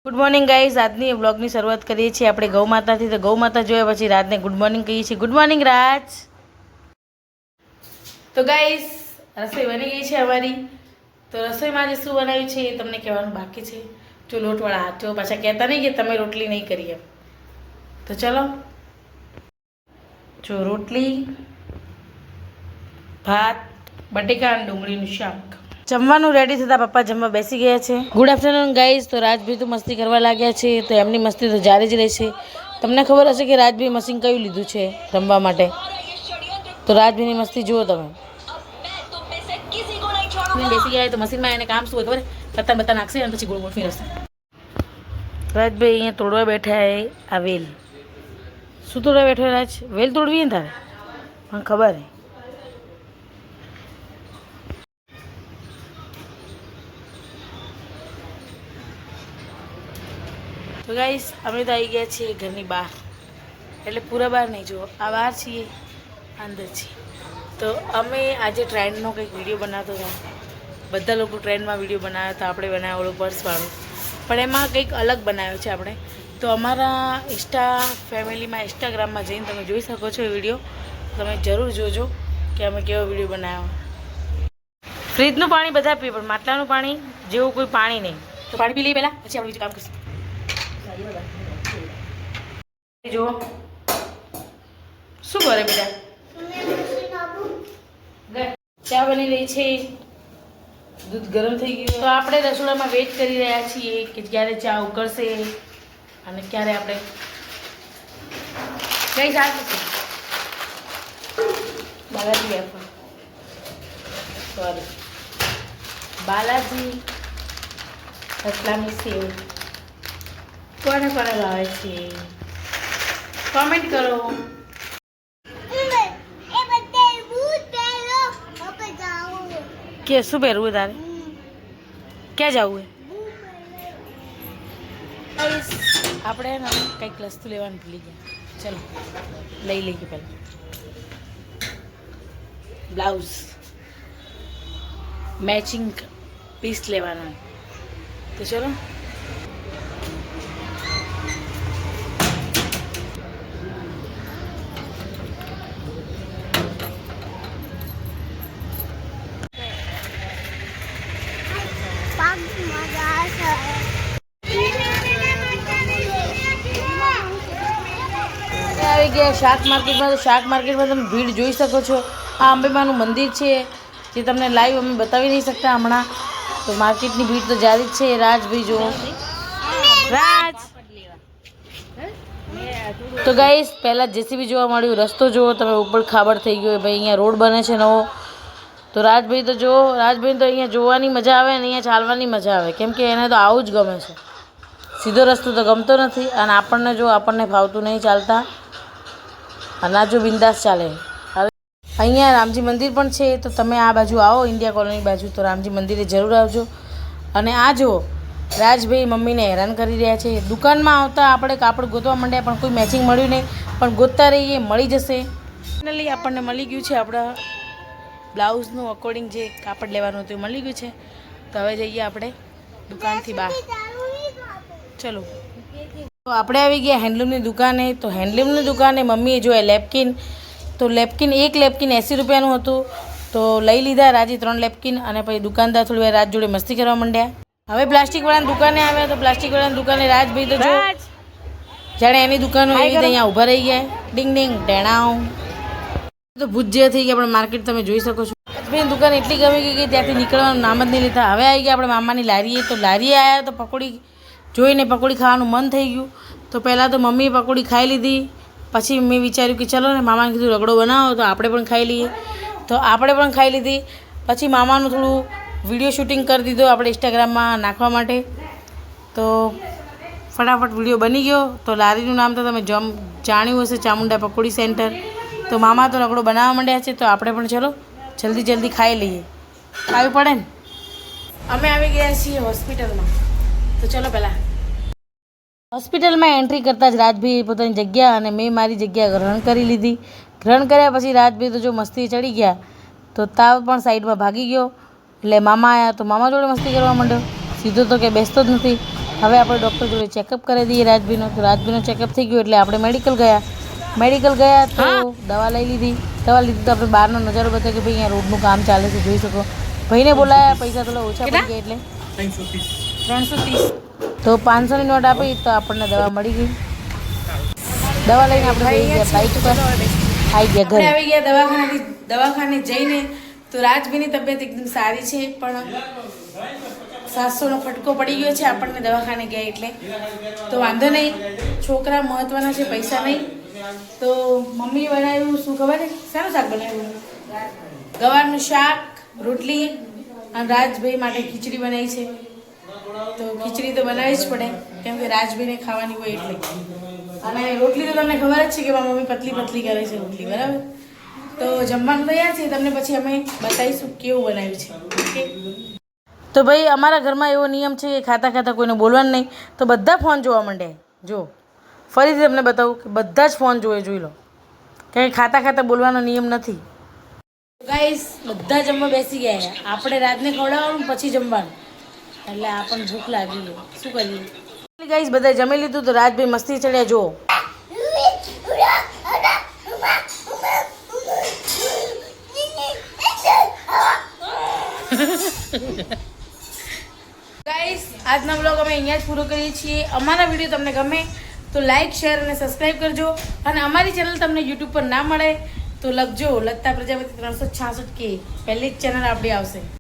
Good morning guys. આજની બ્લોગની શરૂઆત કરીએ છીએ આપણે ગૌ માતાથી. તો ગૌ માતા જોયા પછી રાજને ગુડ મોર્નિંગ કહીએ છીએ. ગુડ મોર્નિંગ રાજ. તો ગાઈઝ રસોઈ બની ગઈ છે અમારી. તો રસોઈમાં જે શું બનાવ્યું છે એ તમને કહેવાનું બાકી છે. જો લોટવાળા હાથ જો પાછા કહેતા નહીં કે તમે રોટલી નહીં કરી એમ. તો ચલો, જો રોટલી, ભાત, બટેકા અને ડુંગળીનું શાક. જમવાનું રેડી થતાં પપ્પા જમવા બેસી ગયા છે. Good afternoon guys. તો રાજભાઈ તો મસ્તી કરવા લાગ્યા છે. તો એમની મસ્તી તો જારી જ રહેશે. તમને ખબર હશે કે રાજભાઈ મશીન કયું લીધું છે રમવા માટે. તો રાજભાઈની મસ્તી જુઓ તમે. બેસી ગયા તો મશીનમાં એને કામ શું હોય ખબર? પત્તા બત્તા નાખશે અને પછી ગોળ ગોળ ફેરવશે. રાજભાઈ અહીંયા તોડવા બેઠા હે આ વેલ. શું તોડવા બેઠો રાજ? વેલ તોડવી ને તારે? મને ખબર હે. તો ગાઈસ અમે તો આવી ગયા છીએ ઘરની બહાર. એટલે પૂરા બહાર નહીં, જુઓ આ બહાર છીએ, અંદર છીએ. તો અમે આજે ટ્રેન્ડનો કંઈક વિડીયો બનાવતો હતા. બધા લોકો ટ્રેન્ડમાં વિડીયો બનાવ્યા હતા. આપણે બનાવ્યો ઓલો પર્સવાળો, પણ એમાં કંઈક અલગ બનાવ્યો છે આપણે. તો અમારા ફેમિલીમાં ઇન્સ્ટાગ્રામમાં જઈને તમે જોઈ શકો છો એ વિડીયો. તમે જરૂર જોજો કે અમે કેવો વિડીયો બનાવ્યો. ફ્રીજનું પાણી બધા પીએ, પણ માટલાનું પાણી જેવું કોઈ પાણી નહીં. તો પાણી પી લઈએ પહેલાં, પછી આપણે બીજું કામ કરીશું. જો શું કરે બેટા? ચા બની રહી છે, દૂધ ગરમ થઈ ગયું. તો આપણે રસોડામાં વેઇટ કરી રહ્યા છીએ કે ક્યારે ચા ઉકળશે અને ક્યારે આપણે કઈ સાચું છે બાલાજી આપવા. સોરી, બાલાજી રસલાની સેવ કોને કોને ભાવે છે કોમેન્ટ કરો. કે શું પહેરવું તારે? ક્યાં જવું? આપણે ને કંઈક વસ્તુ લેવાનું ભૂલી ગયા. ચલો લઈ લઈએ. પહેલાં બ્લાઉઝ મેચિંગ પીસ લેવાનું. તો ચલો આવી ગયા શાક માર્કેટમાં. તો શાક માર્કેટમાં તમે ભીડ જોઈ શકો છો. આ અંબેમાનું મંદિર છે જે તમને લાઈવ અમે બતાવી નહીં શકતા હમણાં. તો માર્કેટની ભીડ તો જારી જ છે. રાજભાઈ જુઓ, રાજ. તો ગાઈસ પહેલાં જેસીબી જોવા મળ્યું. રસ્તો જુઓ તમે, ઉપર ખાબર થઈ ગયો ભાઈ. અહીંયા રોડ બને છે નવો. તો રાજભાઈ તો જુઓ, રાજભાઈ તો અહીંયા જોવાની મજા આવે અને અહીંયા ચાલવાની મજા આવે, કેમ કે એને તો આવું જ ગમે છે. સીધો રસ્તો તો ગમતો નથી. અને આપણને જો આપણને ફાવતું નહીં ચાલતા. અને આ જો બિંદાસ ચાલે. હવે અહીંયા રામજી મંદિર પણ છે. તો તમે આ બાજુ આવો ઇન્ડિયા કોલોની બાજુ, તો રામજી મંદિરે જરૂર આવજો. અને આ જુઓ રાજભાઈ મમ્મીને હેરાન કરી રહ્યા છે. દુકાનમાં આવતા આપણે કાપડ ગોતવા માંડ્યા, પણ કોઈ મેચિંગ મળ્યું નહીં. પણ ગોતતા રહીએ, મળી જશે. ફાઇનલી આપણને મળી ગયું છે આપણા બ્લાઉઝનું અકોર્ડિંગ જે કાપડ લેવાનું હતું એ મળી ગયું છે. તો હવે જઈએ આપણે દુકાનથી બહાર. ચલો, તો આપણે આવી ગયા હેન્ડલૂમની દુકાને. તો હેન્ડલૂમની દુકાને મમ્મીએ જોયા લેપકિન. તો લેપકિન, એક લેપકિન 80 રૂપિયાનું હતું. તો લઈ લીધા રાજે 3 લેપકિન. અને પછી દુકાનદાર થોડી વાર રાજ જોડે મસ્તી કરવા માંડ્યા. હવે પ્લાસ્ટિકવાળાની દુકાને આવ્યા. તો પ્લાસ્ટિકવાળાની દુકાને રાજભાઈ તો જો જાણે એની દુકાનો એવી રીતે અહીંયા ઊભા રહી ગયા. ડિંગ ડિંગ ટેણાવ. તો ભૂજ્ય થઈ ગયા. આપણે માર્કેટ તમે જોઈ શકો છો. રાજભાઈની દુકાન એટલી ગમી ગઈ કે ત્યાંથી નીકળવાનું નામ જ નહીં લેતા. હવે આવી ગયા આપણે મામાની લારીએ. તો લારીએ આવ્યા તો પકોડી જોઈને પકોડી ખાવાનું મન થઈ ગયું. તો પહેલાં તો મમ્મીએ પકોડી ખાઈ લીધી. પછી મેં વિચાર્યું કે ચલો ને, મામાને કીધું રગડો બનાવો તો આપણે પણ ખાઈ લઈએ. તો આપણે પણ ખાઈ લીધી. પછી મામાનું થોડું વિડીયો શૂટિંગ કરી દીધો આપણે ઇન્સ્ટાગ્રામમાં નાખવા માટે. તો ફટાફટ વિડીયો બની ગયો. તો લારીનું નામ તો તમે જાણ્યું હશે, ચામુંડા પકોડી સેન્ટર. તો મામા તો રગડો બનાવવા માંડ્યા છે. તો આપણે પણ ચલો જલ્દી ખાઈ લઈએ. ખાવી પડે ને. અમે આવી ગયા છીએ હોસ્પિટલમાં. તો ચલો પહેલાં હોસ્પિટલમાં એન્ટ્રી કરતાં જ રાજભાઈએ પોતાની જગ્યા અને મેં મારી જગ્યા ગ્રહણ કરી લીધી. ગ્રહણ કર્યા પછી રાજભાઈ તો જો મસ્તી ચડી ગયા. તો તાવ પણ સાઈડમાં ભાગી ગયો. એટલે મામા આવ્યા તો મામા જોડે મસ્તી કરવા માંડ્યો. સીધો તો કે બેસતો જ નથી. હવે આપણે ડૉક્ટર જોડે ચેકઅપ કરી દઈએ રાજભીનો. તો રાજભીનો ચેકઅપ થઈ ગયો એટલે આપણે મેડિકલ ગયા તો દવા લઈ લીધી. તો આપણે બહારનો નજારો બતાવ્યો કે ભાઈ અહીંયા રોડનું કામ ચાલે છે, જોઈ શકો. ભાઈને બોલાયા, પૈસા થોડા ઓછા પડી ગયા એટલે 330. તો 500ની નોટ આપી તો આપણને દવા મળી ગઈ. દવા લઈને આપણે બાઇક પર આવી ગયા ઘરે. આવી ગયા દવાખાને જઈને. તો રાજભીની તબિયત એકદમ સારી છે, પણ 700નો ફટકો પડી ગયો છે આપણને દવાખાને ગયા એટલે. તો વાંધો નહીં, છોકરા મહત્વના છે, પૈસા નહીં. તો મમ્મી બનાવ્યું શું ખબર છે? શાનું શાક બનાવ્યું? ગવારનું શાક, રોટલી, અને રાજભાઈ માટે ખીચડી બનાવી છે. તો ખીચડી તો બનાવી જ પડે, કેમ કે રાજભાઈને ખાવાની હોય એટલે. અને રોટલી તો તમને ખબર જ છે કે મારી મમ્મી પતલી પતલી કરે છે રોટલી, બરાબર. તો જમવાનું તૈયાર છે, તમને પછી અમે બતાવીશું કેવું બનાવ્યું છે. ઓકે. તો ભાઈ અમારા ઘરમાં એવો નિયમ છે કે ખાતા ખાતા કોઈને બોલવાનું નહીં. તો બધા ફોન જોવા માંડે. જો ફરીથી તમને બતાવું કે બધા જ ફોન જોઈ લો, કારણ કે ખાતા ખાતા બોલવાનો નિયમ નથી. ગાઈસ બધા જમવા બેસી ગયા. આપણે રાતને ખવડાવવાનું પછી જમવાનું, એટલે આપણને ભૂખ લાગી ગઈ. શું કરીએ? ગાઈસ બધા જમી લીધું. તો રાજભાઈ મસ્તી ચડ્યા. જો ગાઈસ આજનો બ્લોગ અમે અહીંયા જ પૂરો કરીએ છીએ. અમારા વિડીયો તમને ગમે તો લાઈક, શેર અને સબસ્ક્રાઈબ કરજો. અને અમારી ચેનલ તમને યુટ્યુબ પર ના મળે તો લખજો લતા પ્રજાપતિ 366 કે પહેલી જ ચેનલ આપણી આવશે.